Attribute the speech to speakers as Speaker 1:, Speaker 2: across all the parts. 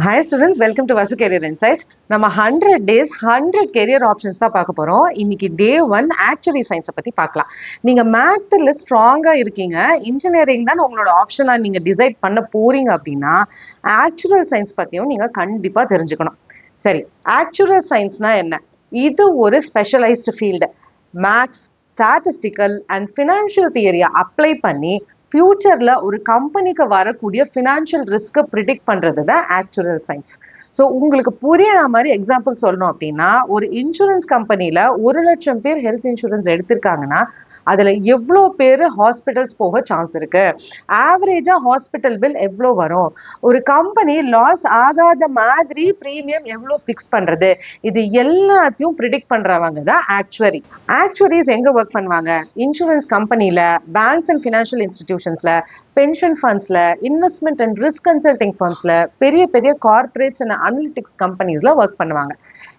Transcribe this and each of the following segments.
Speaker 1: Hi students, welcome to Vasu Career Insights. நம்ம 100 days 100 career options தான் பார்க்க போறோம். இன்னைக்கு day 1 actuary science பத்தி பார்க்கலாம். நீங்க மேத்ல ஸ்ட்ராங்கா இருக்கீங்க, இன்ஜினியரிங் தான் உங்களோட ஆப்ஷனா நீங்க டிசைட் பண்ண போறீங்க அப்படின்னா ஆக்சுவல் சயின்ஸ் பத்தியும் நீங்க கண்டிப்பா தெரிஞ்சுக்கணும். சரி, ஆக்சுவல் சயின்ஸ்னா என்ன? இது ஒரு specialised field. Maths, statistical and financial தியரியை அப்ளை பண்ணி ஃபியூச்சர்ல ஒரு கம்பெனிக்கு வரக்கூடிய ஃபினான்ஷியல் ரிஸ்க்கை ப்ரிடிக்ட் பண்றது தான் ஆக்சுவல் சயின்ஸ். ஸோ உங்களுக்கு புரியுற மாதிரி எக்ஸாம்பிள் சொல்லணும் அப்படின்னா, ஒரு இன்சூரன்ஸ் கம்பெனியில 1,00,000 பேர் ஹெல்த் இன்சூரன்ஸ் எடுத்திருக்காங்கன்னா அதுல எவ்வளோ பேர் ஹாஸ்பிட்டல்ஸ் போக சான்ஸ் இருக்கு, ஆவரேஜா ஹாஸ்பிட்டல் பில் எவ்வளோ வரும், ஒரு கம்பெனி லாஸ் ஆகாத மாதிரி ப்ரீமியம் எவ்வளோ ஃபிக்ஸ் பண்றது, இது எல்லாத்தையும் ப்ரிடிக்ட் பண்றவங்க தான் ஆக்சுவரி. ஆக்சுவரிஸ் எங்க ஒர்க் பண்ணுவாங்க? இன்சூரன்ஸ் கம்பெனில, பேங்க்ஸ் அண்ட் ஃபினான்ஷியல் இன்ஸ்டிடியூஷன்ஸ்ல, பென்ஷன் ஃபண்ட்ஸ்ல, இன்வெஸ்ட்மெண்ட் அண்ட் ரிஸ்க் கன்சல்டிங் ஃபர்ம்ஸ்ல, பெரிய பெரிய கார்பரேட்ஸ் அண்ட் அனலிட்டிக்ஸ் கம்பெனிஸ்ல ஒர்க் பண்ணுவாங்க.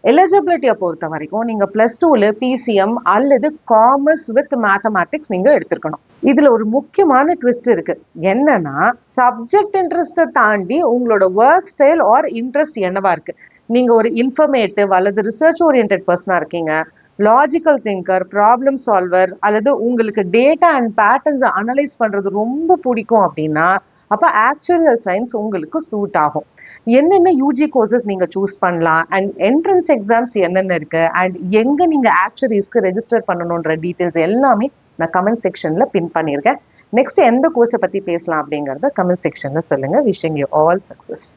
Speaker 1: எலிஜிபிலிட்டியை பொறுத்த வரைக்கும் நீங்க +2ல PCM அல்லது காமர்ஸ் வித் மேத்தமேட்டிக்ஸ் நீங்க எடுத்திருக்கணும். இதுல ஒரு முக்கியமான ட்விஸ்ட் இருக்கு. என்னன்னா, சப்ஜெக்ட் இன்ட்ரெஸ்ட்டை தாண்டி உங்களோட ஒர்க் ஸ்டைல் ஆர் இன்ட்ரெஸ்ட் என்னவா இருக்கு. நீங்க ஒரு இன்ஃபர்மேட்டிவ் அல்லது ரிசர்ச் ஓரியன்ட் பர்சனா இருக்கீங்க, லாஜிக்கல் திங்கர், ப்ராப்ளம் சால்வர், அல்லது உங்களுக்கு டேட்டா அண்ட் பேட்டர்ன்ஸை அனலைஸ் பண்றது ரொம்ப பிடிக்கும் அப்படின்னா அப்ப ஆக்சுவல் சயின்ஸ் உங்களுக்கு சூட் ஆகும். என்னென்ன யூஜி கோர்சஸ் நீங்க சூஸ் பண்ணலாம் அண்ட் என்ட்ரன்ஸ் எக்ஸாம்ஸ் என்னென்ன இருக்கு அண்ட் எங்க நீங்க ஆக்சுவரிஸ்க்கு ரெஜிஸ்டர் பண்ணணுன்ற டீட்டெயில்ஸ் எல்லாமே நான் கமெண்ட் செக்ஷன்ல பின் பண்ணியிருக்கேன். நெக்ஸ்ட் எந்த கோர்ஸை பத்தி பேசலாம் அப்படிங்கறத கமெண்ட் செக்ஷன்ல சொல்லுங்க. Wishing you all success.